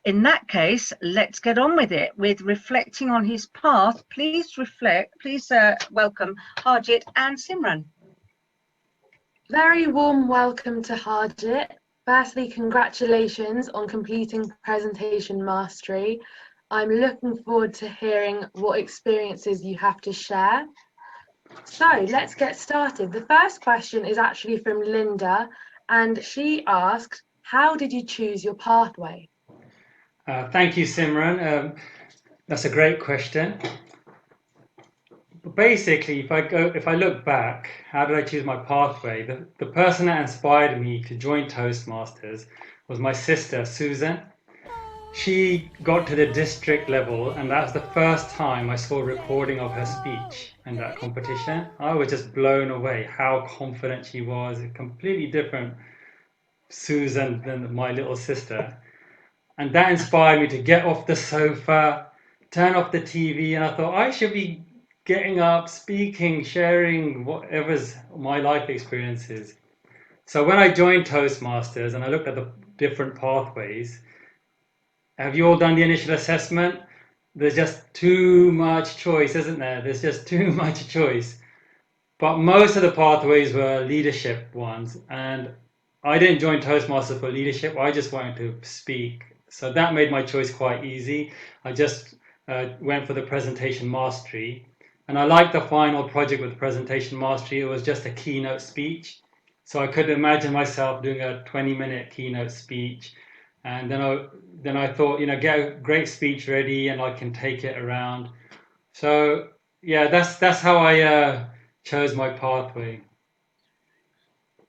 In that case, let's get on with it, with reflecting on his path. Please welcome Harjit and Simran. Very warm welcome to Harjit. Firstly, congratulations on completing presentation mastery. I'm looking forward to hearing what experiences you have to share. So let's get started. The first question is actually from Linda, and she asked, how did you choose your pathway? Thank you, Simran. That's a great question. But basically, if I look back, how did I choose my pathway? The person that inspired me to join Toastmasters was my sister, Susan. She got to the district level, and that was the first time I saw a recording of her speech in that competition. I was just blown away how confident she was. A completely different Susan than my little sister. And that inspired me to get off the sofa, turn off the TV, and I thought I should be getting up, speaking, sharing whatever's my life experiences. So when I joined Toastmasters and I looked at the different pathways, have you all done the initial assessment? There's just too much choice, isn't there? There's just too much choice. But most of the pathways were leadership ones, and I didn't join Toastmasters for leadership. I just wanted to speak. So that made my choice quite easy. I just went for the presentation mastery. And I liked the final project with presentation mastery. It was just a keynote speech. So I could imagine myself doing a 20-minute keynote speech. And then I thought, get a great speech ready and I can take it around. So yeah, that's how I chose my pathway.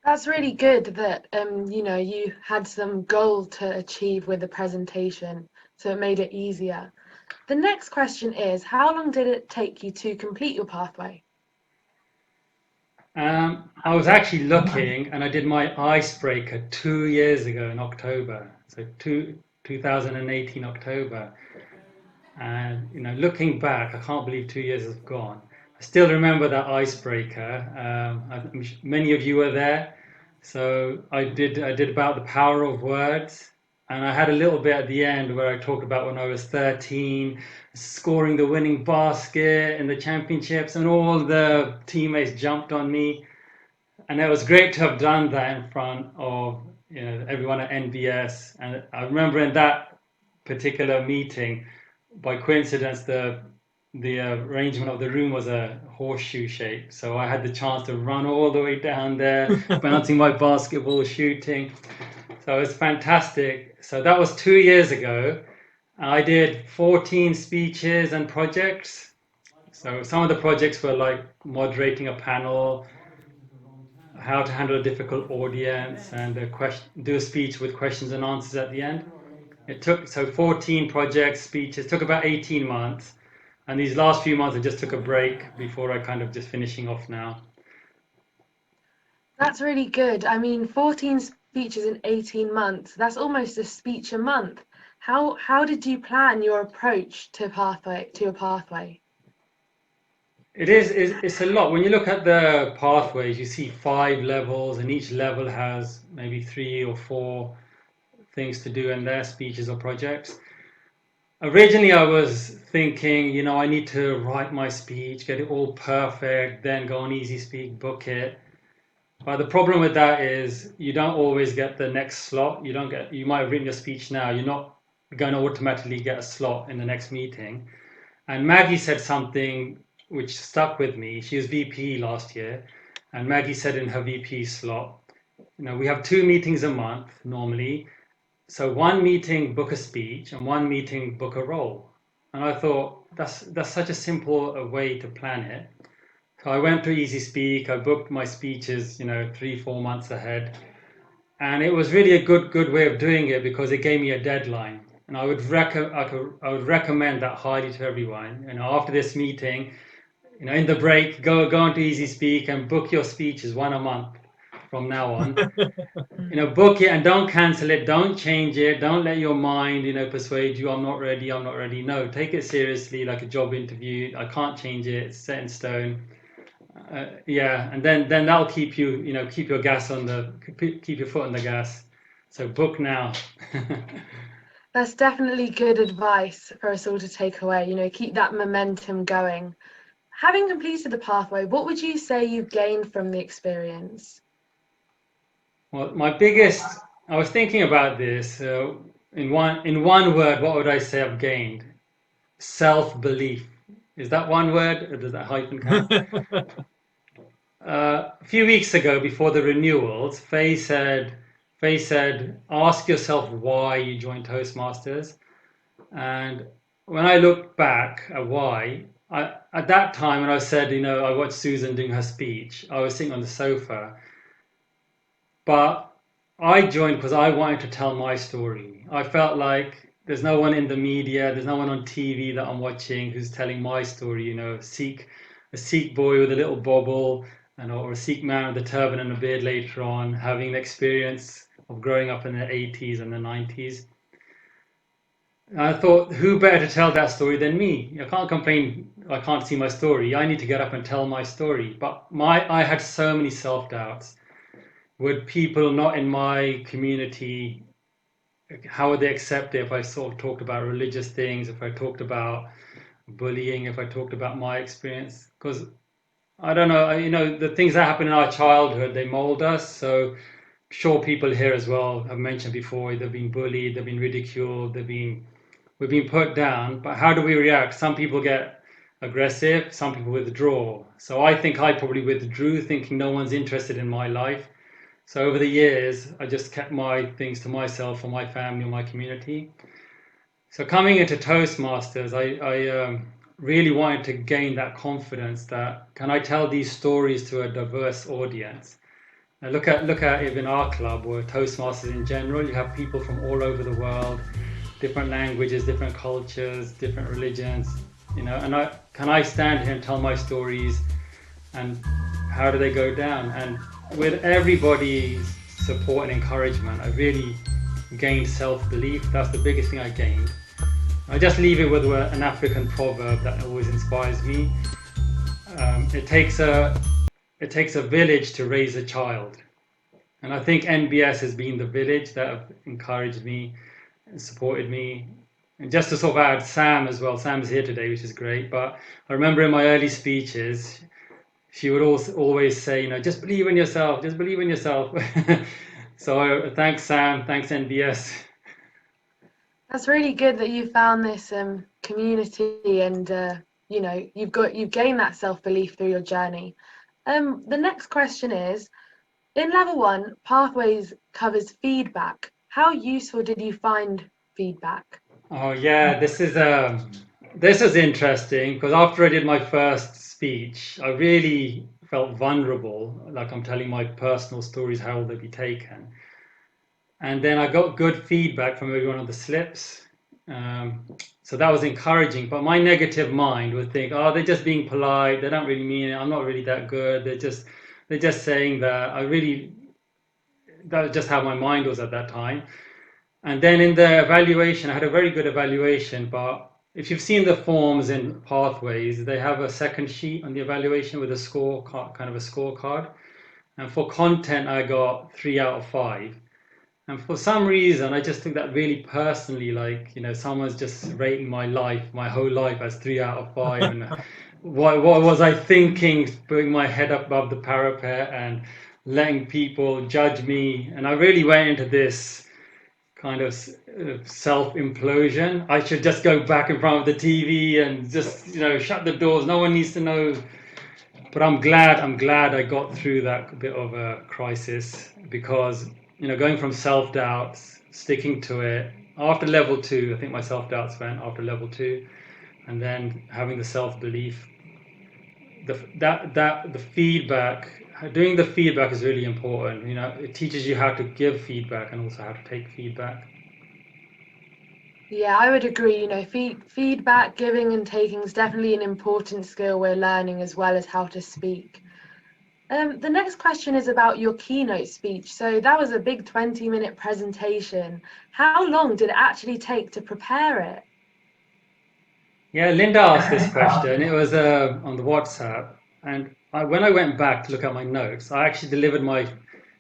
That's really good that you had some goal to achieve with the presentation, so it made it easier. The next question is, how long did it take you to complete your pathway? I was actually looking, and I did my icebreaker 2 years ago in October, so 2018 October. And looking back, I can't believe 2 years has gone. I still remember that icebreaker. Many of you were there, so I did about the power of words, and I had a little bit at the end where I talked about when I was 13, scoring the winning basket in the championships, and all the teammates jumped on me, and it was great to have done that in front of everyone at NBS. And I remember in that particular meeting, by coincidence, the arrangement of the room was a horseshoe shape, so I had the chance to run all the way down there, bouncing my basketball, shooting. So it was fantastic. So that was 2 years ago. I did 14 speeches and projects. So some of the projects were like moderating a panel, how to handle a difficult audience, and do a speech with questions and answers at the end. It took 14 projects, speeches, took about 18 months. And these last few months, I just took a break before I kind of just finishing off now. That's really good. I mean, 14 speeches in 18 months, that's almost a speech a month. How did you plan your approach to your pathway? It's a lot. When you look at the pathways, you see 5 levels, and each level has maybe 3 or 4 things to do in their speeches or projects. Originally, I was thinking, I need to write my speech, get it all perfect, then go on Easy Speak, book it. But the problem with that is you don't always get the next slot. You might have written your speech now. You're not going to automatically get a slot in the next meeting. And Maggie said something which stuck with me. She was VP last year, and Maggie said in her VP slot, we have 2 meetings a month normally. So 1 meeting, book a speech, and 1 meeting, book a role. And I thought that's such a simple way to plan it. So I went to Easy Speak. I booked my speeches, 3-4 months ahead, and it was really a good way of doing it because it gave me a deadline. And I would recommend that highly to everyone. After this meeting, in the break, go onto Easy Speak and book your speeches 1 a month from now on. Book it and don't cancel it, don't change it, don't let your mind, persuade you, I'm not ready. No, take it seriously like a job interview. I can't change it, it's set in stone. And then that'll keep you, keep your foot on the gas. So book now. That's definitely good advice for us all to take away, you know, keep that momentum going. Having completed the pathway, what would you say you've gained from the experience? Well, I was thinking about this. In one word, what would I say I've gained? Self-belief. Is that one word, or does that hyphen count? A few weeks ago, before the renewals, Faye said, ask yourself why you joined Toastmasters. And when I look back at why, at that time when I said, you know, I watched Susan doing her speech, I was sitting on the sofa. But I joined because I wanted to tell my story. I felt like there's no one in the media, there's no one on TV that I'm watching who's telling my story. You know, a Sikh boy with a little bobble, or a Sikh man with a turban and a beard later on, having an experience of growing up in the 80s and the 90s. And I thought, who better to tell that story than me? I can't complain. I can't see my story. I need to get up and tell my story. But I had so many self-doubts. Would people not in my community, how would they accept it if I sort of talked about religious things, if I talked about bullying, if I talked about my experience? Because I don't know, you know, the things that happen in our childhood, they mold us. So sure, people here as well have mentioned before, they've been bullied, they've been ridiculed, we've been put down. But how do we react? Some people get aggressive, some people withdraw. So I think I probably withdrew, thinking no one's interested in my life. So over the years, I just kept my things to myself or my family or my community. So coming into Toastmasters, I really wanted to gain that confidence that can I tell these stories to a diverse audience. Now look at even our club or Toastmasters in general. You have people from all over the world, different languages, different cultures, different religions. You know, and can I stand here and tell my stories, and how do they go down? And with everybody's support and encouragement, I really gained self-belief. That's the biggest thing I gained. I just leave it with an African proverb that always inspires me. It takes a village to raise a child, and I think NBS has been the village that have encouraged me and supported me. And just to sort of add, Sam as well. Sam's here today, which is great. But I remember in my early speeches, she would always say, you know, just believe in yourself, just believe in yourself. So thanks, Sam. Thanks, NBS. That's really good that you found this community and you know you've gained that self-belief through your journey. The next question is, in level 1, Pathways covers feedback. How useful did you find feedback? Oh yeah, this is interesting because after I did my first speech, I really felt vulnerable, like I'm telling my personal stories, how will they be taken? And then I got good feedback from everyone on the slips. So that was encouraging, but my negative mind would think, oh, they're just being polite, they don't really mean it, I'm not really that good, they're just saying that. That was just how my mind was at that time. And then in the evaluation, I had a very good evaluation, but if you've seen the forms in Pathways, they have a second sheet on the evaluation with a score, kind of a scorecard. And for content, I got 3 out of 5. And for some reason, I just took that really personally, like, you know, someone's just rating my life, my whole life as 3 out of 5. And what was I thinking, putting my head up above the parapet and letting people judge me? And I really went into this kind of self-implosion. I should just go back in front of the TV and just, you know, shut the doors. No one needs to know. But I'm glad I got through that bit of a crisis, because, you know, going from self-doubts, sticking to it after level 2, I think my self-doubts went after level 2, and then having the self-belief. The feedback, doing the feedback is really important. You know, it teaches you how to give feedback and also how to take feedback. Yeah, I would agree. You know, feedback, giving and taking is definitely an important skill we're learning, as well as how to speak. The next question is about your keynote speech. So that was a big 20-minute presentation. How long did it actually take to prepare it? Yeah, Linda asked this question. It was on the WhatsApp, and when I went back to look at my notes, I actually delivered my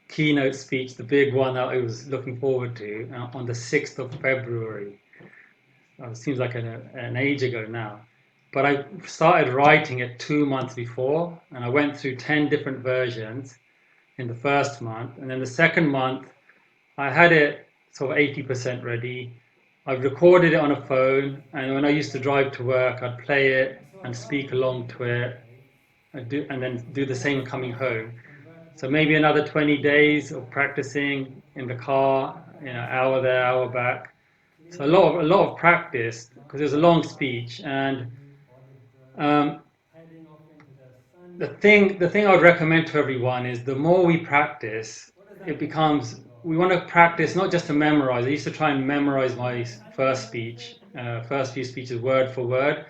keynote speech, the big one that I was looking forward to, on the 6th of February. it seems like an age ago now, but I started writing it 2 months before, and I went through 10 different versions in the first month, and then the second month I had it sort of 80% ready. I recorded it on a phone, and when I used to drive to work, I'd play it and speak along to it, and then do the same coming home. So maybe another 20 days of practicing in the car, hour there, hour back. So a lot of practice, because it was a long speech. And um, the thing I would recommend to everyone is the more we practice, it becomes, we want to practice not just to memorize. I used to try and memorize my first few speeches word for word.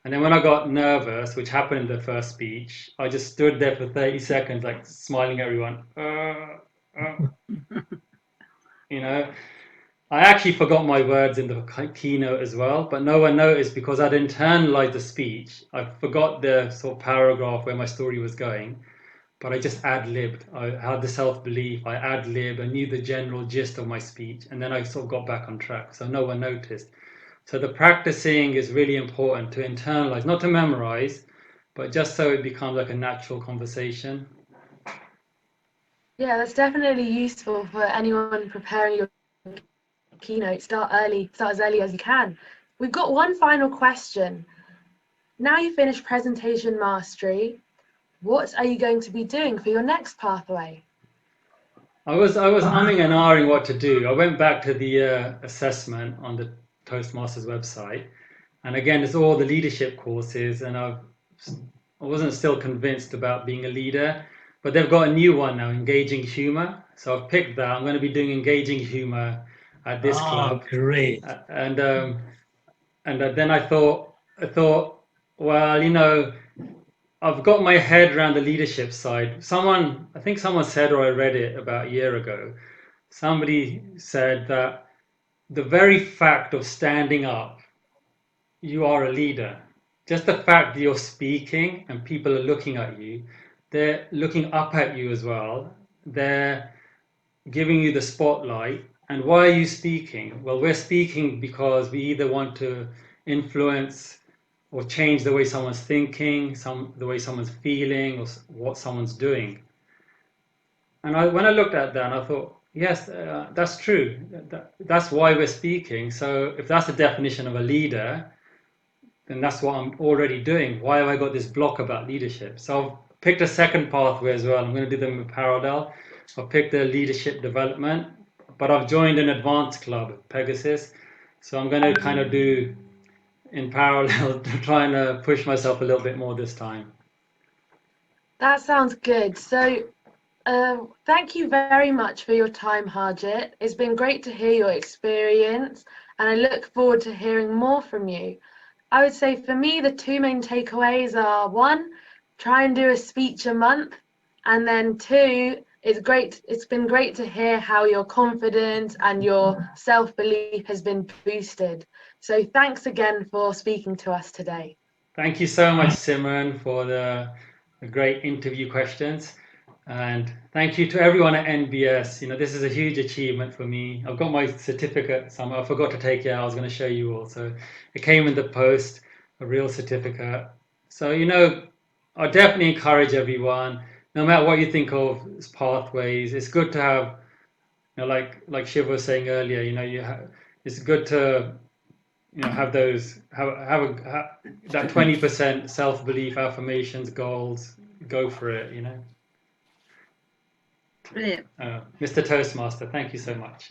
And then when I got nervous, which happened in the first speech, I just stood there for 30 seconds, like smiling at everyone. You know, I actually forgot my words in the keynote as well, but no one noticed because I'd internalized the speech. I forgot the sort of paragraph where my story was going, but I just ad-libbed. I had the self-belief, I ad-libbed, I knew the general gist of my speech, and then I sort of got back on track, so no one noticed. So the practicing is really important to internalize, not to memorize, but just so it becomes like a natural conversation. Yeah, that's definitely useful for anyone preparing your keynote. Start as early as you can. We've got one final question. Now you finished presentation mastery, what are you going to be doing for your next pathway? I was umming and ahhing what to do. I went back to the assessment on the Toastmasters website, and again, it's all the leadership courses, and I wasn't still convinced about being a leader, but they've got a new one now, engaging humor. So I've picked that. I'm going to be doing engaging humor at this club. Great. And then I thought, well, I've got my head around the leadership side. I think someone said, or I read it about a year ago, somebody said that the very fact of standing up, you are a leader. Just the fact that you're speaking and people are looking at you, they're looking up at you as well. They're giving you the spotlight. And why are you speaking? Well, we're speaking because we either want to influence or change the way someone's thinking, the way someone's feeling, or what someone's doing. And when I looked at that, I thought, yes, that's true. That's why we're speaking. So if that's the definition of a leader, then that's what I'm already doing. Why have I got this block about leadership? So I've picked a second pathway as well. I'm going to do them in parallel. I've picked the leadership development, but I've joined an advanced club, Pegasus. So I'm going to kind of do in parallel to try and push myself a little bit more this time. That sounds good. So thank you very much for your time, Harjit. It's been great to hear your experience, and I look forward to hearing more from you. I would say for me, the two main takeaways are: one, try and do a speech a month, and then two, it's been great to hear how your confidence and your self-belief has been boosted. So thanks again for speaking to us today. Thank you so much, Simran, for the great interview questions. And thank you to everyone at NBS. This is a huge achievement for me. I've got my certificate somewhere. I forgot to take it out. I was going to show you all. So it came in the post, a real certificate. So, I definitely encourage everyone, no matter what you think of as pathways, it's good to have, like Shiv was saying earlier, it's good to, have those, that 20% self-belief, affirmations, goals, go for it, Brilliant. Mr. Toastmaster, thank you so much.